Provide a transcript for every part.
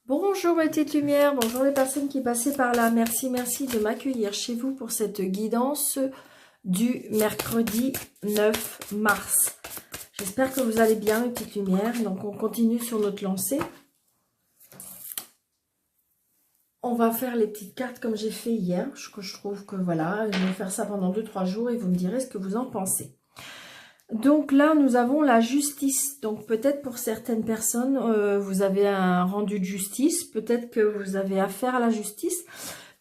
Bonjour ma petite lumière, bonjour les personnes qui passaient par là. Merci de m'accueillir chez vous pour cette guidance du mercredi 9 mars. J'espère que vous allez bien, mes petites lumières. Donc on continue sur notre lancée. On va faire les petites cartes comme j'ai fait hier. Je trouve que voilà, je vais faire ça pendant 2-3 jours et vous me direz ce que vous en pensez. Donc là, nous avons la justice. Donc peut-être pour certaines personnes, vous avez un rendu de justice. Peut-être que vous avez affaire à la justice.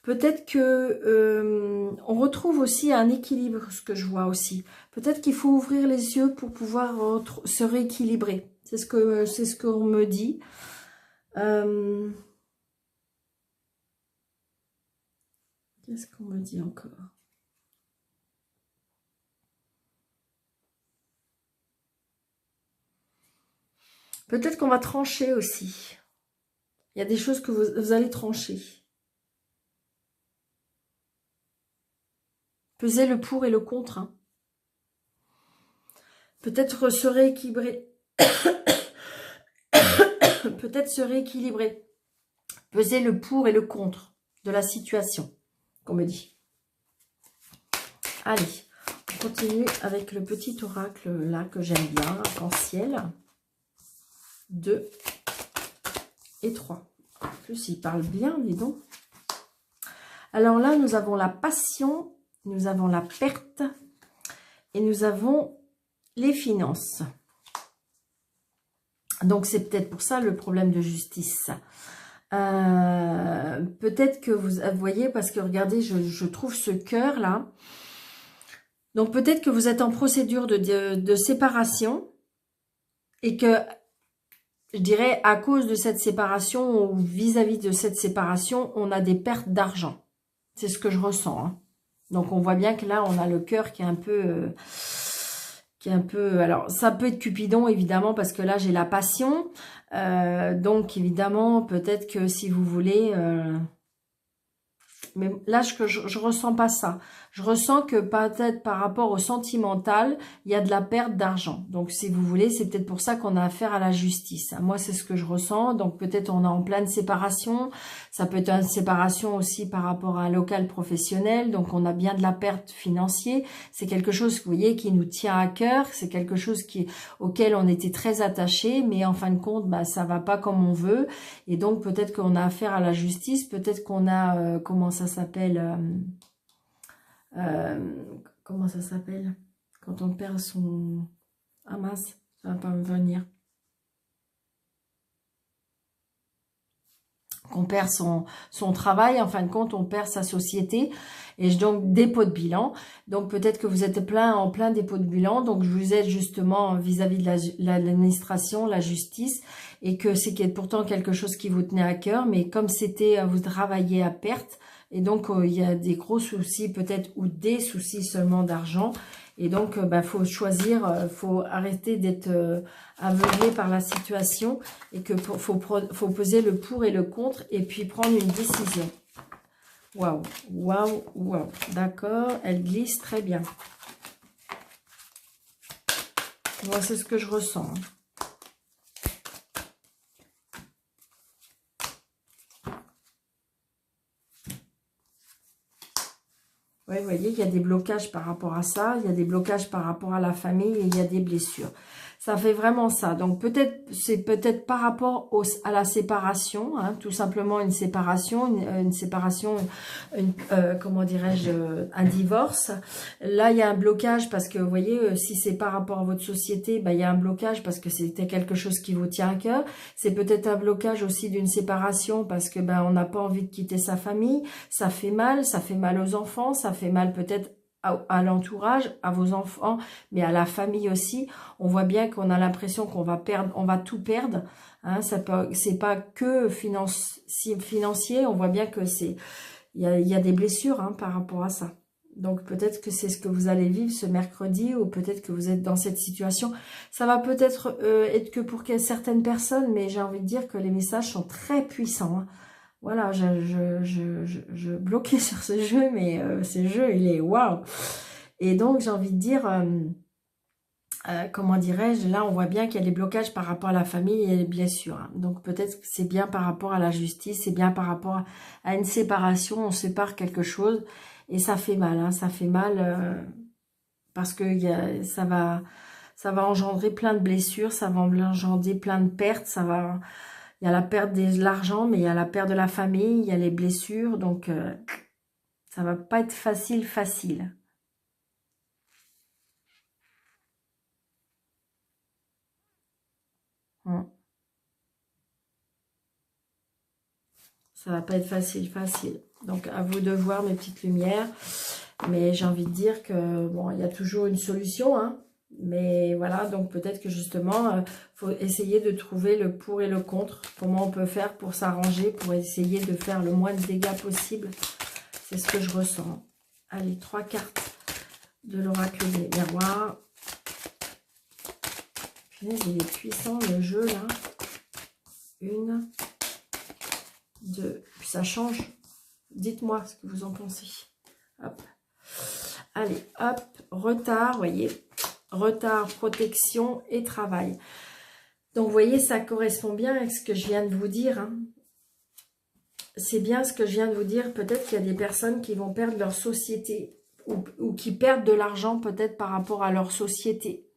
Peut-être que on retrouve aussi un équilibre, ce que je vois aussi. Peut-être qu'il faut ouvrir les yeux pour pouvoir se rééquilibrer. C'est ce qu'on me dit. Qu'est-ce qu'on me dit encore? Peut-être qu'on va trancher aussi. Il y a des choses que vous allez trancher. Peser le pour et le contre. Hein. Peut-être se rééquilibrer. Peut-être se rééquilibrer. Peser le pour et le contre de la situation, qu'on me dit. Allez, on continue avec le petit oracle là que j'aime bien, arc-en-ciel. 2 et 3. En plus, il parle bien, dis donc. Alors là, nous avons la passion, nous avons la perte et nous avons les finances. Donc, c'est peut-être pour ça le problème de justice. Peut-être que vous voyez, parce que regardez, je trouve ce cœur là. Donc, peut-être que vous êtes en procédure de séparation et que, je dirais, à cause de cette séparation ou vis-à-vis de cette séparation, on a des pertes d'argent. C'est ce que je ressens. Hein. Donc, on voit bien que là, on a le cœur qui est un peu... alors, ça peut être Cupidon, évidemment, parce que là, j'ai la passion. Donc, évidemment, peut-être que si vous voulez... mais là, je ressens pas ça. Je ressens que peut-être par rapport au sentimental, il y a de la perte d'argent. Donc, si vous voulez, c'est peut-être pour ça qu'on a affaire à la justice. Moi, c'est ce que je ressens. Donc, peut-être on est en pleine séparation. Ça peut être une séparation aussi par rapport à un local professionnel. Donc, on a bien de la perte financière. C'est quelque chose, vous voyez, qui nous tient à cœur. C'est quelque chose auquel on était très attaché. Mais en fin de compte, bah, ça va pas comme on veut. Et donc, peut-être qu'on a affaire à la justice. Peut-être qu'on a... comment ça s'appelle comment ça s'appelle quand on perd son... Ah mince, ça va pas me venir. Qu'on perd son travail, en fin de compte, on perd sa société. Et donc, dépôt de bilan. Donc, peut-être que vous êtes en plein dépôt de bilan. Donc, je vous aide justement vis-à-vis de l'administration, la justice. Et que c'est pourtant quelque chose qui vous tenait à cœur. Mais comme c'était, vous travaillez à perte. Et donc, il y a des gros soucis peut-être ou des soucis seulement d'argent. Et donc, faut choisir, faut arrêter d'être aveuglé par la situation et que faut poser le pour et le contre et puis prendre une décision. Waouh, waouh, waouh. D'accord, elle glisse très bien. Moi, c'est ce que je ressens. Hein. Oui, vous voyez, il y a des blocages par rapport à ça, il y a des blocages par rapport à la famille et il y a des blessures. Ça fait vraiment ça. Donc peut-être, c'est peut-être par rapport à la séparation, hein, tout simplement une séparation, comment dirais-je, un divorce. Là, il y a un blocage parce que, vous voyez, si c'est par rapport à votre société, il y a un blocage parce que c'était quelque chose qui vous tient à cœur. C'est peut-être un blocage aussi d'une séparation parce que, on n'a pas envie de quitter sa famille. Ça fait mal aux enfants, ça fait mal peut-être à l'entourage, à vos enfants, mais à la famille aussi. On voit bien qu'on a l'impression qu'on va perdre, on va tout perdre. Hein, c'est pas que financier. On voit bien que il y a des blessures par rapport à ça. Donc peut-être que c'est ce que vous allez vivre ce mercredi ou peut-être que vous êtes dans cette situation. Ça va peut-être être que pour certaines personnes, mais j'ai envie de dire que les messages sont très puissants. Hein. Voilà, je bloquais sur ce jeu, mais ce jeu, il est waouh. Et donc, j'ai envie de dire, comment dirais-je, là on voit bien qu'il y a des blocages par rapport à la famille et les blessures. Hein. Donc peut-être que c'est bien par rapport à la justice, c'est bien par rapport à une séparation, on sépare quelque chose et ça fait mal. Hein, ça fait mal parce que ça va engendrer plein de blessures, ça va engendrer plein de pertes, il y a la perte de l'argent, mais il y a la perte de la famille, il y a les blessures, donc ça va pas être facile. Hum. Ça va pas être facile. Donc, à vous de voir mes petites lumières. Mais j'ai envie de dire que, bon, il y a toujours une solution, hein. Mais voilà, donc peut-être que justement, faut essayer de trouver le pour et le contre. Comment on peut faire pour s'arranger, pour essayer de faire le moins de dégâts possible. C'est ce que je ressens. Allez, 3 cartes de l'oracle des miroirs. Punaise, il est puissant le jeu, là. 1, 2, puis ça change. Dites-moi ce que vous en pensez. Hop. Allez, hop, retard, voyez. Retard, protection et travail. Donc, vous voyez, ça correspond bien avec ce que je viens de vous dire. Hein. C'est bien ce que je viens de vous dire. Peut-être qu'il y a des personnes qui vont perdre leur société ou qui perdent de l'argent peut-être par rapport à leur société.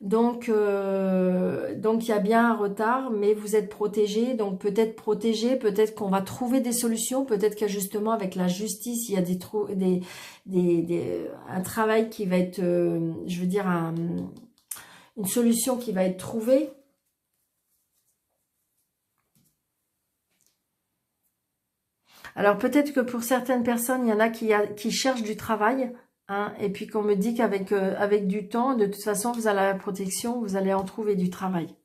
Donc il y a bien un retard, mais vous êtes protégé. Donc peut-être protégé, peut-être qu'on va trouver des solutions. Peut-être que justement avec la justice, il y a un travail qui va être, je veux dire, une solution qui va être trouvée. Alors peut-être que pour certaines personnes, il y en a qui cherchent du travail. Hein, et puis qu'on me dit qu'avec avec du temps, de toute façon, vous allez à la protection, vous allez en trouver du travail.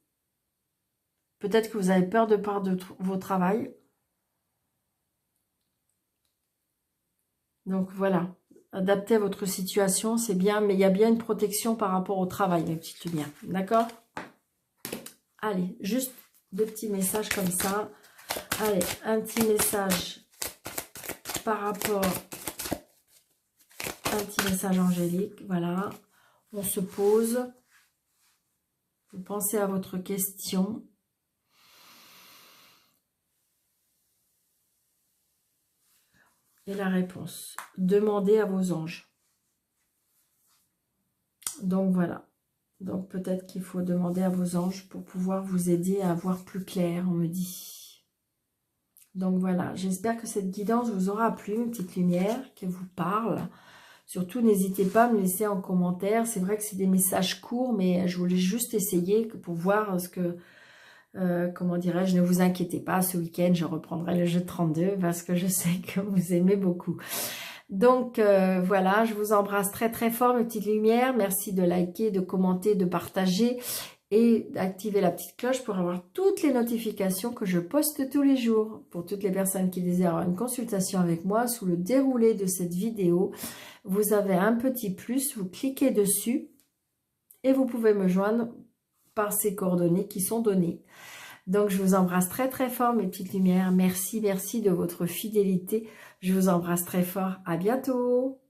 Peut-être que vous avez peur de perdre vos travails. Donc voilà, adaptez à votre situation, c'est bien, mais il y a bien une protection par rapport au travail, mes petites lumières. D'accord? Allez, juste 2 petits messages comme ça. Allez, un petit message par rapport... Un petit message angélique, voilà. On se pose. Vous pensez à votre question. Et la réponse. Demandez à vos anges. Donc voilà. Donc peut-être qu'il faut demander à vos anges pour pouvoir vous aider à voir plus clair, on me dit. Donc voilà. J'espère que cette guidance vous aura plu, mes petites lumières, qu'elle vous parle. Surtout, n'hésitez pas à me laisser en commentaire. C'est vrai que c'est des messages courts, mais je voulais juste essayer pour voir ce que... comment dirais-je, ne vous inquiétez pas, ce week-end, je reprendrai le jeu de 32 parce que je sais que vous aimez beaucoup. Donc, voilà, je vous embrasse très très fort, mes petites lumières. Merci de liker, de commenter, de partager et d'activer la petite cloche pour avoir toutes les notifications que je poste tous les jours. Pour toutes les personnes qui désirent avoir une consultation avec moi, sous le déroulé de cette vidéo, vous avez un petit plus, vous cliquez dessus et vous pouvez me joindre par ces coordonnées qui sont données. Donc, je vous embrasse très très fort, mes petites lumières. Merci, merci de votre fidélité. Je vous embrasse très fort. À bientôt.